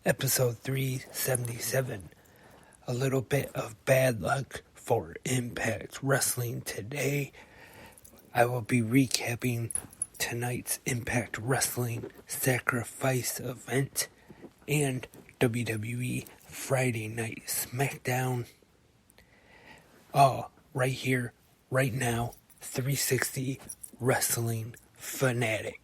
Episode 377. A little bit of bad luck for Impact Wrestling today. I will be recapping tonight's Impact Wrestling Sacrifice event and WWE Friday Night Smackdown. All right here, right now, 360 Wrestling Fanatic.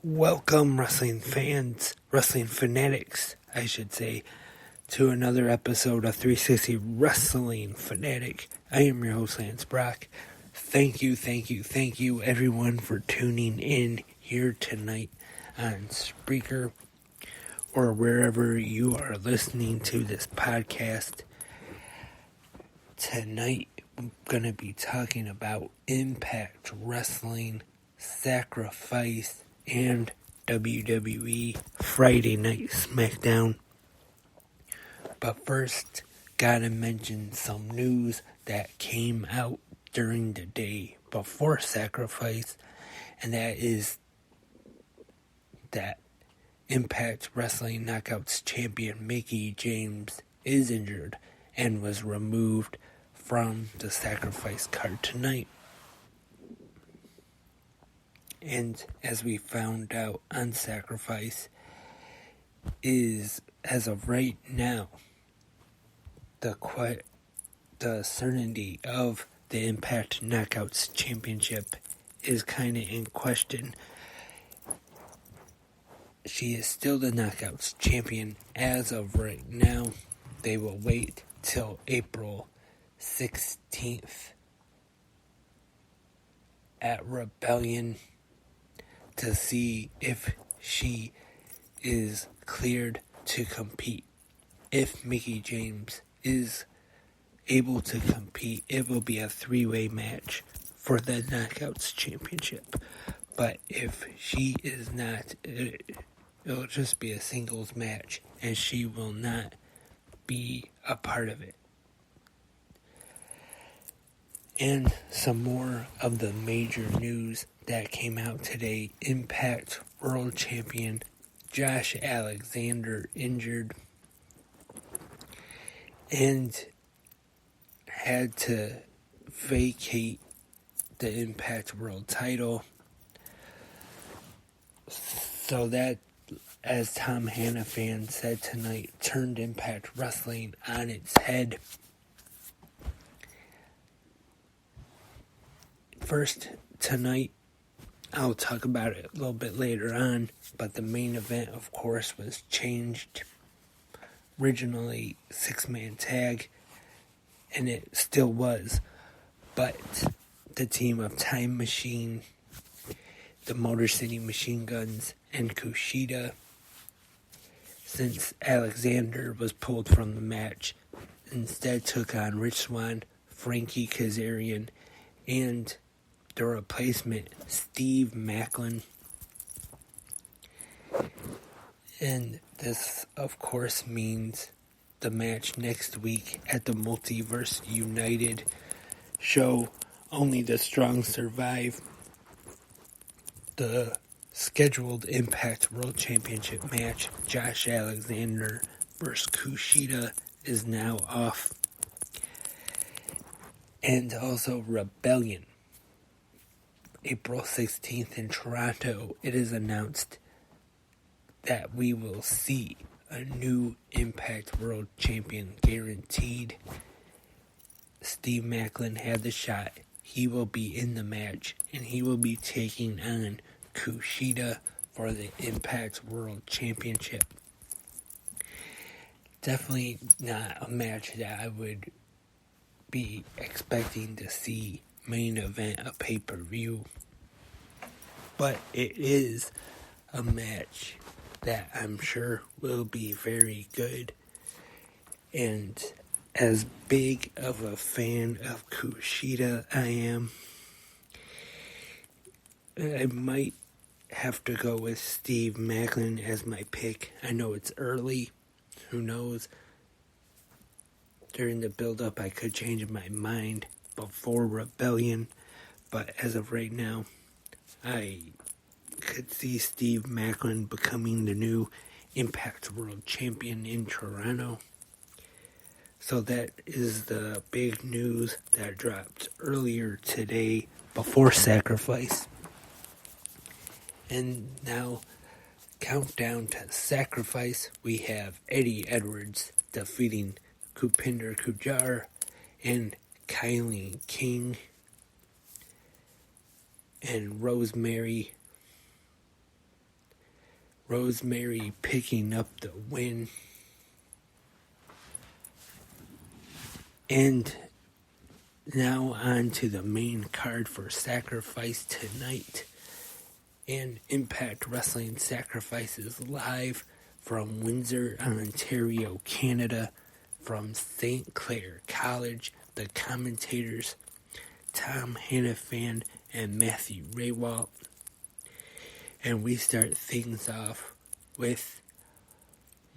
Welcome, wrestling fans, wrestling fanatics, I should say, to another episode of 360 Wrestling Fanatic. I am your host, Lance Brock. Thank you, everyone, for tuning in here tonight on Spreaker or wherever you are listening to this podcast. Tonight, I'm going to be talking about Impact Wrestling Sacrifice and WWE Friday Night Smackdown. But first, gotta mention some news that came out during the day before Sacrifice, and that is that Impact Wrestling Knockouts champion Mickie James is injured and was removed from the Sacrifice card tonight. And as we found out on Sacrifice, is, as of right now, the certainty of the Impact Knockouts Championship is kind of in question. She is still the Knockouts Champion as of right now. They will wait till April 16th at Rebellion to see if she is cleared to compete. If Mickie James is able to compete, it will be a three-way match for the Knockouts Championship. But if she is not, it'll just be a singles match, and she will not be a part of it. And some more of the major news that came out today. Impact World Champion Josh Alexander injured and had to vacate the Impact World title. So that, as Tom Hannafan said tonight, turned Impact Wrestling on its head. First, tonight, I'll talk about it a little bit later on, but the main event, of course, was changed. Originally 6-man tag, and it still was, but the team of Time Machine, the Motor City Machine Guns, and Kushida, since Alexander was pulled from the match, instead took on Rich Swann, Frankie Kazarian, and the replacement, Steve Maclin. And this, of course, means the match next week at the Multiverse United show, Only the Strong Survive. The scheduled Impact World Championship match, Josh Alexander versus Kushida, is now off. And also Rebellion. April 16th in Toronto, it is announced that we will see a new Impact World Champion guaranteed. Steve Maclin had the shot. He will be in the match, and he will be taking on Kushida for the Impact World Championship. definitely not a match that I would be expecting to see main event a pay-per-view. But it is a match that I'm sure will be very good. And as big of a fan of Kushida I am, I might have to go with Steve Macklin as my pick. I know it's early. Who knows? During the build-up, I could change my mind before Rebellion. But as of right now, I could see Steve Macklin becoming the new Impact World Champion in Toronto. So that is the big news that dropped earlier today before Sacrifice. And now, countdown to Sacrifice, we have Eddie Edwards defeating Kupinder Kujar and Kylie King, and Rosemary picking up the win. And now on to the main card for Sacrifice tonight. And Impact Wrestling Sacrifice is live from Windsor, Ontario, Canada, from St. Clair College. The commentators, Tom Hannafan and Matthew Raywalt. And we start things off with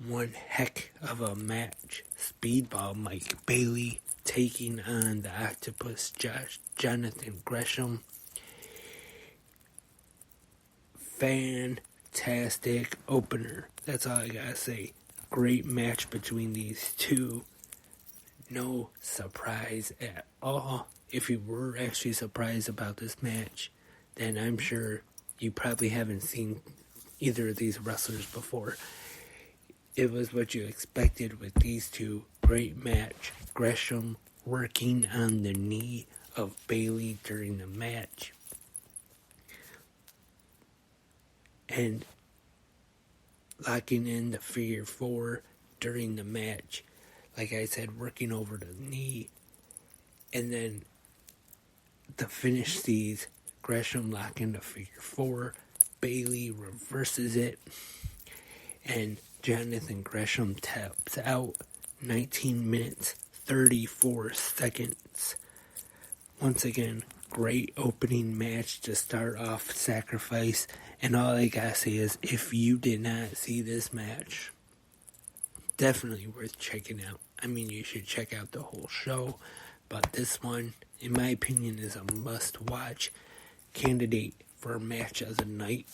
one heck of a match. Speedball Mike Bailey taking on the Octopus Jonathan Gresham. Fantastic opener. That's all I gotta say. Great match between these two. No surprise at all. If you were actually surprised about this match, then I'm sure you probably haven't seen either of these wrestlers before. It was what you expected with these two. Great match. Gresham working on the knee of Bailey during the match. And locking in the figure four during the match. Like I said, working over the knee. And then to finish these, Gresham locking the figure four. Bailey reverses it. And Jonathan Gresham taps out. 19 minutes, 34 seconds. Once again, great opening match to start off Sacrifice. And all I gotta say is, if you did not see this match, definitely worth checking out. I mean, you should check out the whole show, but this one, in my opinion, is a must-watch candidate for a match of the night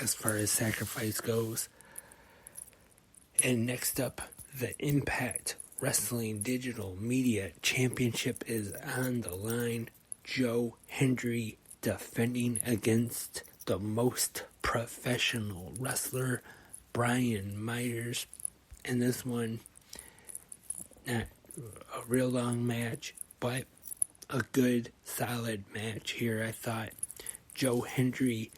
as far as Sacrifice goes. And next up, the Impact Wrestling Digital Media Championship is on the line. Joe Hendry defending against the most professional wrestler, Brian Myers. And this one, not a real long match, but a good, solid match here. I thought Joe Hendry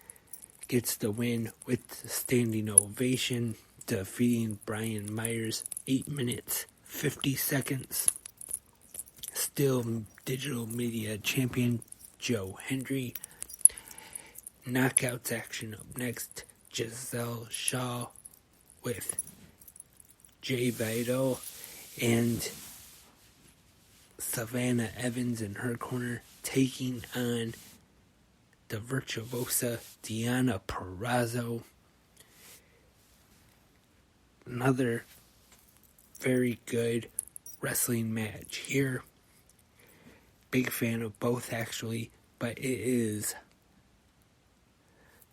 gets the win with the standing ovation, defeating Brian Myers 8 minutes, 50 seconds. Still Digital Media Champion Joe Hendry. Knockouts action up next. Giselle Shaw with Jay Vidal and Savannah Evans in her corner taking on the virtuosa Deonna Purrazzo. Another very good wrestling match here. Big fan of both, actually, but it is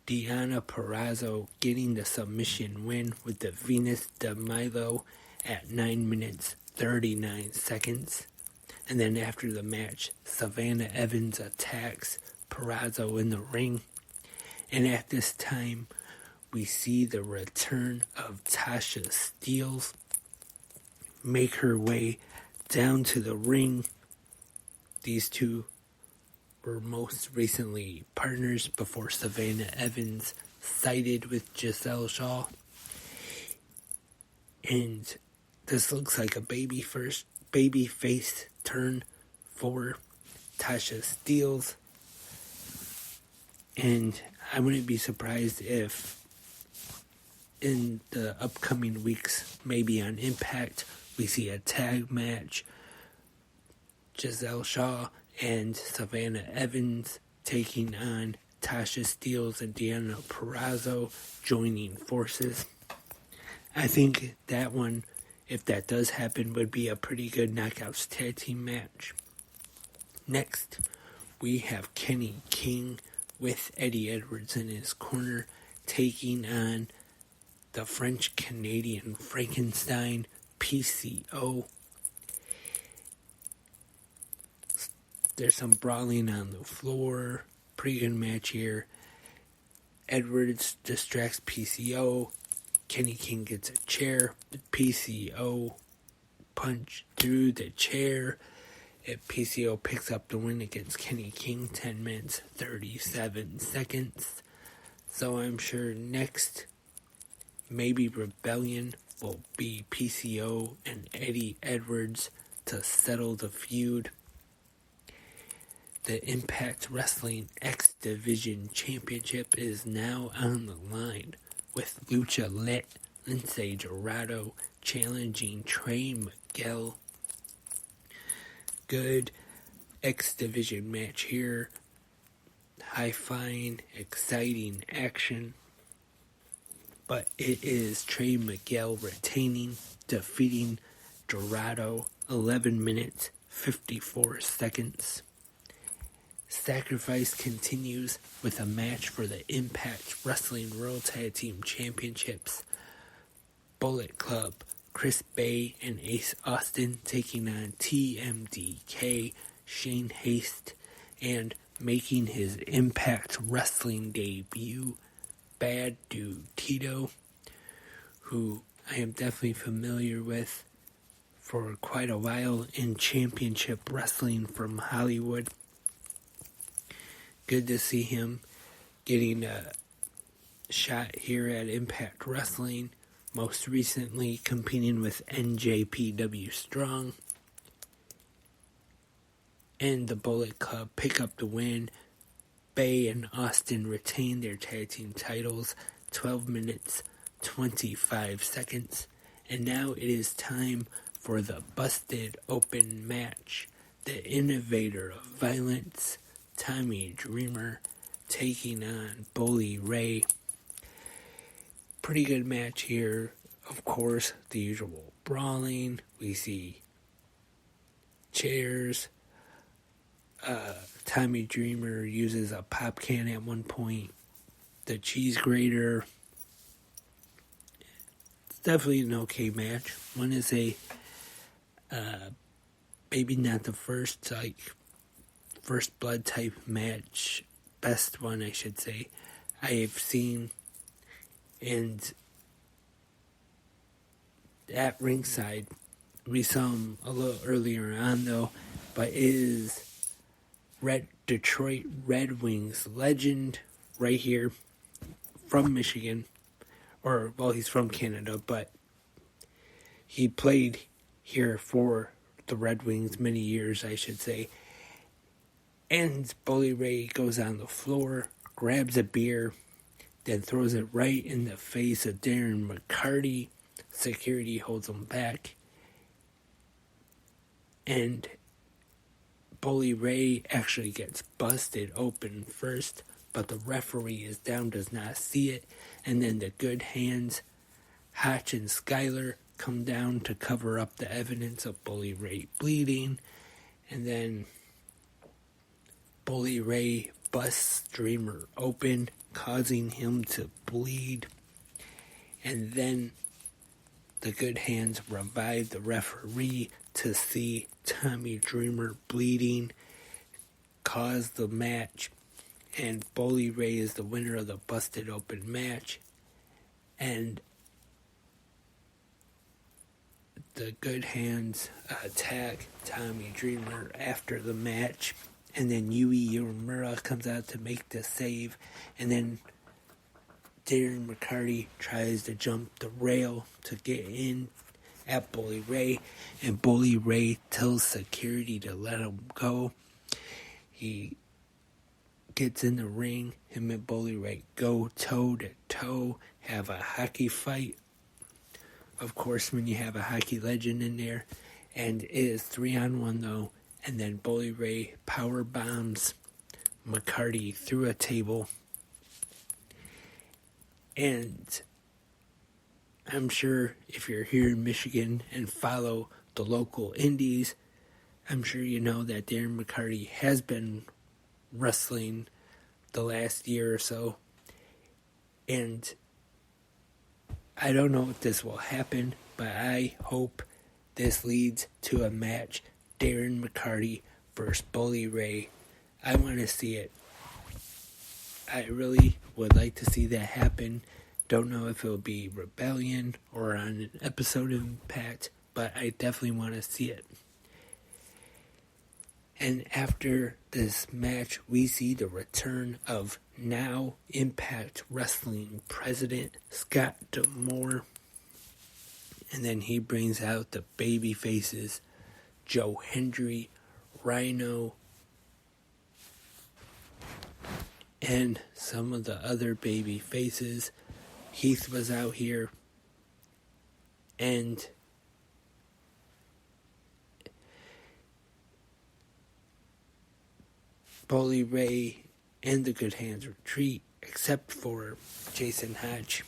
Deonna Purrazzo getting the submission win with the Venus de Milo at 9 minutes 39 seconds. And then after the match, Savannah Evans attacks Purrazzo in the ring. And at this time, we see the return of Tasha Steelz make her way down to the ring. These two were most recently partners before Savannah Evans sided with Giselle Shaw. And This looks like a baby face turn for Tasha Steelz. And I wouldn't be surprised if in the upcoming weeks, maybe on Impact, we see a tag match. Giselle Shaw and Savannah Evans taking on Tasha Steelz and Deonna Purrazzo, joining forces. I think that one, if that does happen, would be a pretty good Knockouts tag team match. Next, we have Kenny King with Eddie Edwards in his corner, taking on the French-Canadian Frankenstein, PCO. There's some brawling on the floor. Pretty good match here. Edwards distracts PCO. Kenny King gets a chair. The PCO punch through the chair. PCO picks up the win against Kenny King, 10 minutes, 37 seconds. So I'm sure next, maybe Rebellion will be PCO and Eddie Edwards to settle the feud. The Impact Wrestling X Division Championship is now on the line, with Lucha Lindsay Dorado challenging Trey Miguel. Good X Division match here. High-flying, exciting action. But it is Trey Miguel retaining, defeating Dorado, 11 minutes, 54 seconds. Sacrifice continues with a match for the Impact Wrestling World Tag Team Championships. Bullet Club, Chris Bay and Ace Austin taking on TMDK, Shane Haste, and making his Impact Wrestling debut, Bad Dude Tito, who I am definitely familiar with for quite a while in Championship Wrestling from Hollywood. Good to see him getting a shot here at Impact Wrestling, most recently competing with NJPW Strong. And the Bullet Club pick up the win. Bay and Austin retain their tag team titles, 12 minutes, 25 seconds. And now it is time for the Busted Open match. The Innovator of Violence, Tommy Dreamer, taking on Bully Ray. Pretty good match here. Of course, the usual brawling. We see chairs. Tommy Dreamer uses a pop can at one point. The cheese grater. It's definitely an okay match. One is a maybe not the first blood type match, best one I should say, I have seen. And at ringside, we saw him a little earlier on though, but it is Detroit Red Wings legend right here from Michigan, or well, he's from Canada, but he played here for the Red Wings many years, I should say. And Bully Ray goes on the floor, grabs a beer, then throws it right in the face of Darren McCarty. Security holds him back. And Bully Ray actually gets busted open first, but the referee is down, does not see it. And then the Good Hands, Hotch and Skyler, come down to cover up the evidence of Bully Ray bleeding. And then Bully Ray busts Dreamer open, causing him to bleed. And then the Good Hands revive the referee to see Tommy Dreamer bleeding, cause the match, and Bully Ray is the winner of the Busted Open match. And the Good Hands attack Tommy Dreamer after the match, and then Yui Uemura comes out to make the save, and then Darren McCarty tries to jump the rail to get in at Bully Ray, and Bully Ray tells security to let him go. He gets in the ring, him and Bully Ray go toe to toe, have a hockey fight. Of course, when you have a hockey legend in there, and it is 3-on-1 though, and then Bully Ray power bombs McCarty through a table. And I'm sure if you're here in Michigan and follow the local indies, I'm sure you know that Darren McCarty has been wrestling the last year or so. And I don't know if this will happen, but I hope this leads to a match. Darren McCarty versus Bully Ray. I want to see it. I really would like to see that happen. Don't know if it'll be Rebellion or on an episode of Impact, but I definitely want to see it. And after this match, we see the return of now Impact Wrestling President Scott D'Amore. And then he brings out the baby faces, Joe Hendry, Rhino, and some of the other baby faces. Heath was out here, and Bully Ray and the Good Hands retreat, except for Jason Hodge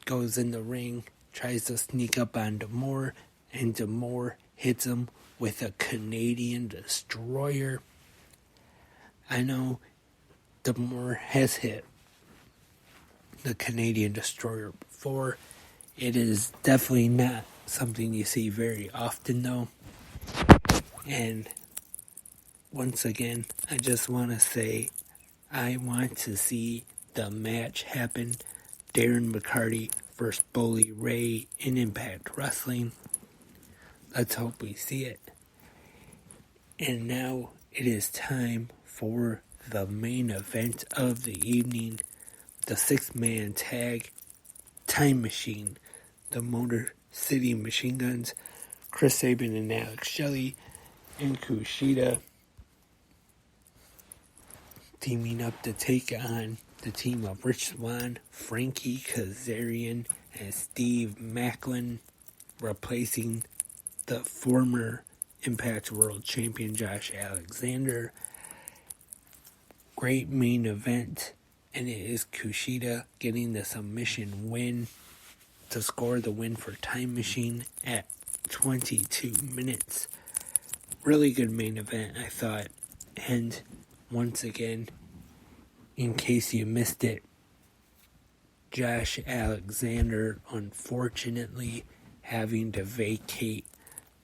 goes in the ring, tries to sneak up on D'Amore, and D'Amore hits him with a Canadian Destroyer. I know D'Amore has hit the Canadian Destroyer before. It is definitely not something you see very often though. And once again, I just want to say I want to see the match happen. Darren McCarty versus Bully Ray in Impact Wrestling. Let's hope we see it. And now it is time for the main event of the evening. The 6-man tag Time Machine. The Motor City Machine Guns. Chris Sabin and Alex Shelley and Kushida teaming up to take on the team of Rich Swann, Frankie Kazarian, and Steve Macklin, replacing the former Impact World Champion Josh Alexander. Great main event, and it is Kushida getting the submission win to score the win for Time Machine at 22 minutes. Really good main event, I thought. And once again, in case you missed it, Josh Alexander, unfortunately, having to vacate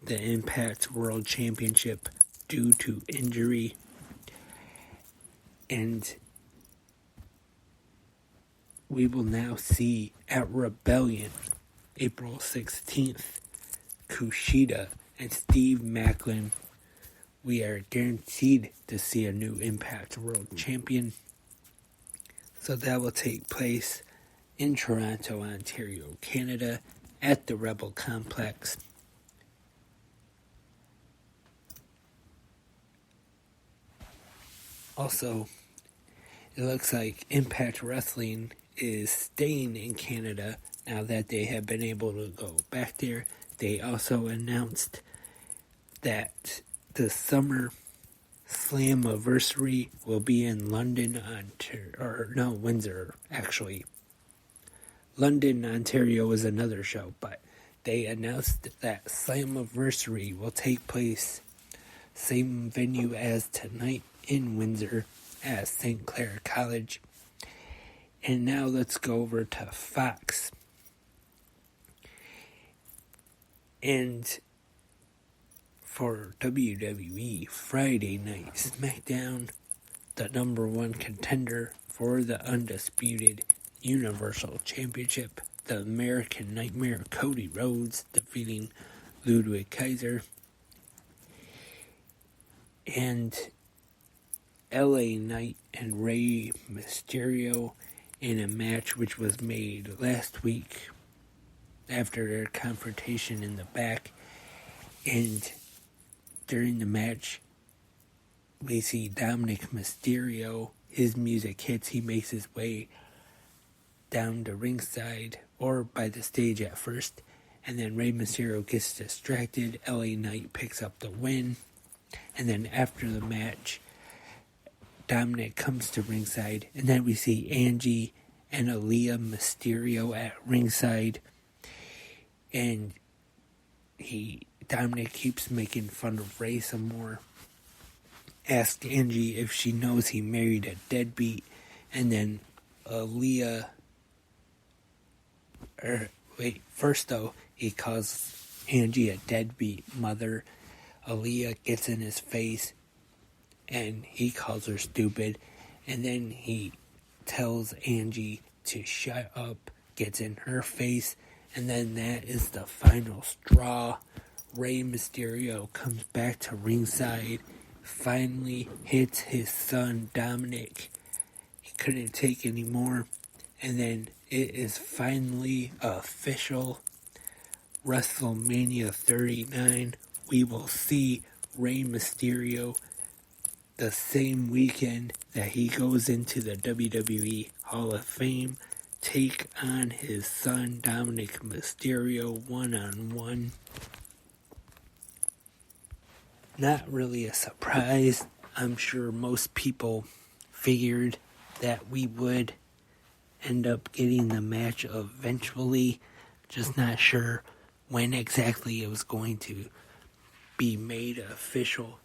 the Impact World Championship due to injury. And we will now see at Rebellion, April 16th, Kushida and Steve Macklin. We are guaranteed to see a new Impact World Champion. So that will take place in Toronto, Ontario, Canada, at the Rebel Complex. Also, it looks like Impact Wrestling is staying in Canada now that they have been able to go back there. They also announced that the Summer Slammiversary will be in London, Windsor, actually. London, Ontario is another show, but they announced that Slammiversary will take place same venue as tonight in Windsor at St. Clair College. And now let's go over to Fox. And for WWE Friday Night Smackdown, the number one contender for the undisputed Universal Championship, the American Nightmare Cody Rhodes defeating Ludwig Kaiser. And LA Knight and Rey Mysterio in a match which was made last week after their confrontation in the back. And during the match, we see Dominic Mysterio. His music hits. He makes his way down to ringside, or by the stage at first. And then Rey Mysterio gets distracted. LA Knight picks up the win. And then after the match, Dominic comes to ringside. And then we see Angie and Aaliyah Mysterio at ringside. And Dominic keeps making fun of Rey some more. Asked Angie if she knows he married a deadbeat. And then Aaliyah... First though, he calls Angie a deadbeat mother. Aaliyah gets in his face and he calls her stupid. And then he tells Angie to shut up, gets in her face. And then that is the final straw. Rey Mysterio comes back to ringside, finally hits his son Dominic. He couldn't take any more. And then it is finally official. WrestleMania 39. We will see Rey Mysterio the same weekend that he goes into the WWE Hall of Fame, take on his son Dominic Mysterio one-on-one. Not really a surprise. I'm sure most people figured that we would end up getting the match eventually. Just not sure when exactly it was going to be made official.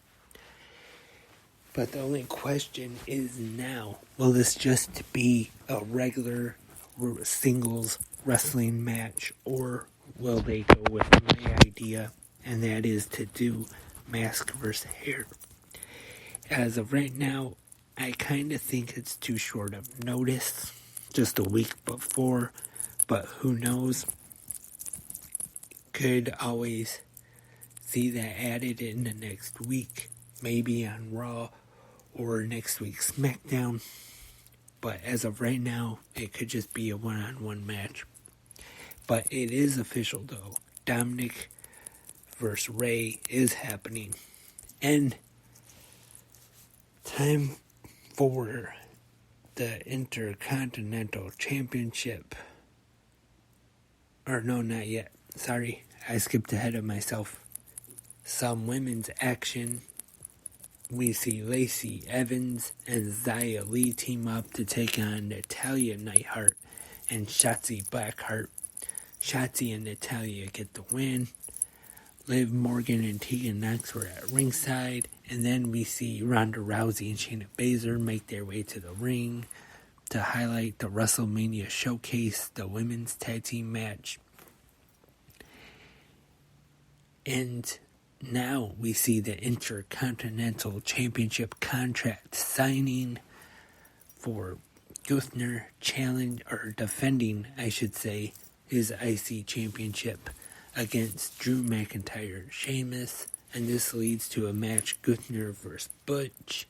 But the only question is now, will this just be a regular singles wrestling match, or will they go with my idea, and that is to do mask versus hair? As of right now, I kind of think it's too short of notice, just a week before, but who knows? Could always see that added in the next week, maybe on Raw or next week's Smackdown. But as of right now, it could just be a one-on-one match. But it is official though. Dominic versus Rey is happening. And time for the Intercontinental Championship. Or no, not yet. Sorry, I skipped ahead of myself. Some women's action. We see Lacey Evans and Xia Li team up to take on Natalya Neidhart and Shotzi Blackheart. Shotzi and Natalya get the win. Liv Morgan and Tegan Nox were at ringside. And then we see Ronda Rousey and Shayna Baszler make their way to the ring to highlight the WrestleMania Showcase, the women's tag team match. And now we see the Intercontinental Championship contract signing for Gunther defending, I should say, his IC Championship against Drew McIntyre and Sheamus. And this leads to a match, Gunther versus Butch.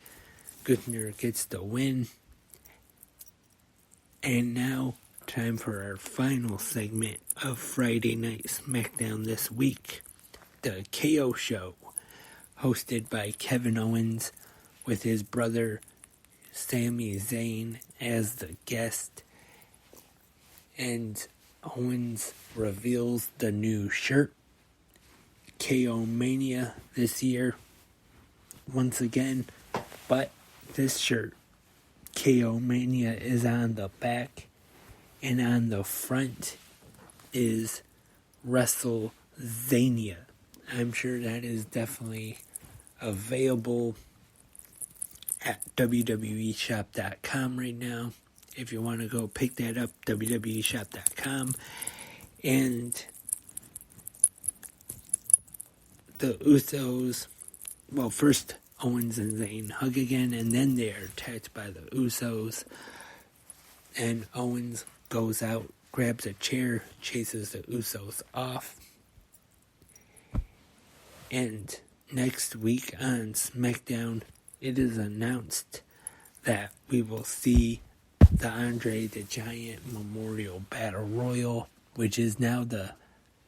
Gunther gets the win. And now, time for our final segment of Friday Night SmackDown this week. The KO Show, hosted by Kevin Owens with his brother Sami Zayn as the guest. And Owens reveals the new shirt, KO Mania this year, once again. But this shirt, KO Mania, is on the back, and on the front is WrestleZania. I'm sure that is definitely available at WWEshop.com right now. If you want to go pick that up, WWEshop.com. And the Usos, well, first Owens and Zayn hug again, and then they are attacked by the Usos. And Owens goes out, grabs a chair, chases the Usos off. And next week on SmackDown, it is announced that we will see the Andre the Giant Memorial Battle Royal which is now the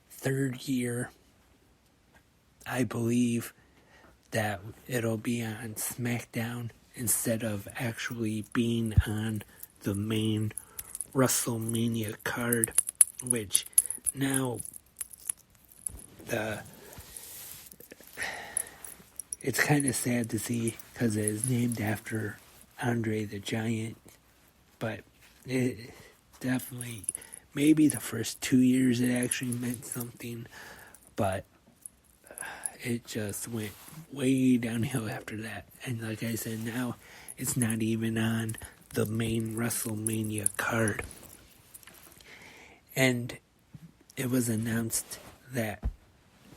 third year, I believe, that it'll be on Smackdown instead of actually being on the main WrestleMania card, which now it's kind of sad to see because it is named after Andre the Giant, but it definitely, maybe the first 2 years it actually meant something, but it just went way downhill after that. And like I said, now it's not even on the main WrestleMania card. And it was announced that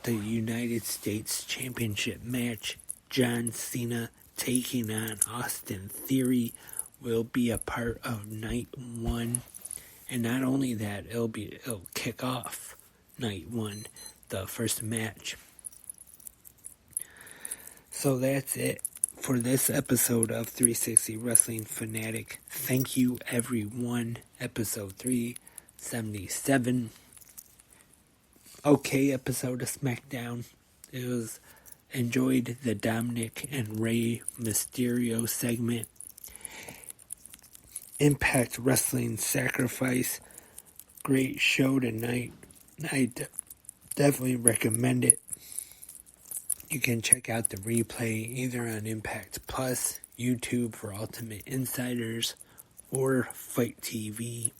the United States Championship match, John Cena taking on Austin Theory, will be a part of night one. And not only that, it'll kick off night one, the first match. So that's it for this episode of 360 Wrestling Fanatic. Thank you, everyone. Episode 377. Okay episode of Smackdown. It was enjoyed the Dominic and Rey Mysterio segment. Impact Wrestling Sacrifice. Great show tonight. I definitely recommend it. You can check out the replay either on Impact Plus, YouTube for Ultimate Insiders, or Fight TV.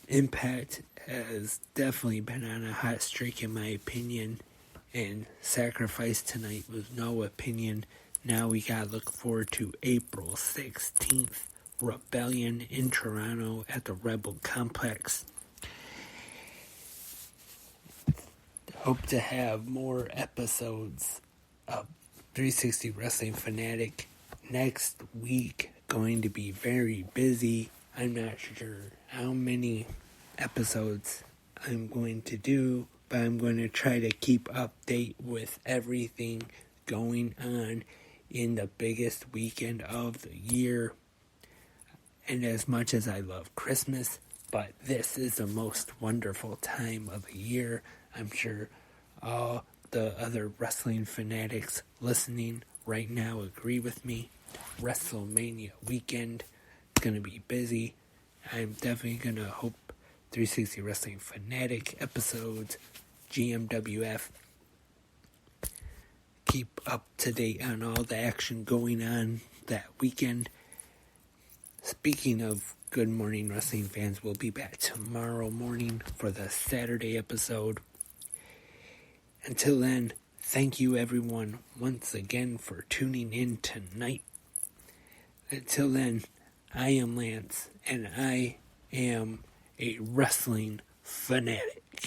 Impact has definitely been on a hot streak in my opinion, and Sacrifice tonight was no opinion. Now we gotta look forward to April 16th, Rebellion in Toronto at the Rebel Complex. Hope to have more episodes of 360 Wrestling Fanatic next week. Going to be very busy. I'm not sure how many episodes I'm going to do, but I'm going to try to keep update with everything going on in the biggest weekend of the year. And as much as I love Christmas, but this is the most wonderful time of the year. I'm sure all the other wrestling fanatics listening right now agree with me. WrestleMania weekend is going to be busy. I'm definitely going to hope 360 Wrestling Fanatic episodes, GMWF, keep up to date on all the action going on that weekend. Speaking of Good Morning Wrestling fans, we'll be back tomorrow morning for the Saturday episode. Until then, thank you everyone once again for tuning in tonight. Until then, I am Lance, and I am a wrestling fanatic.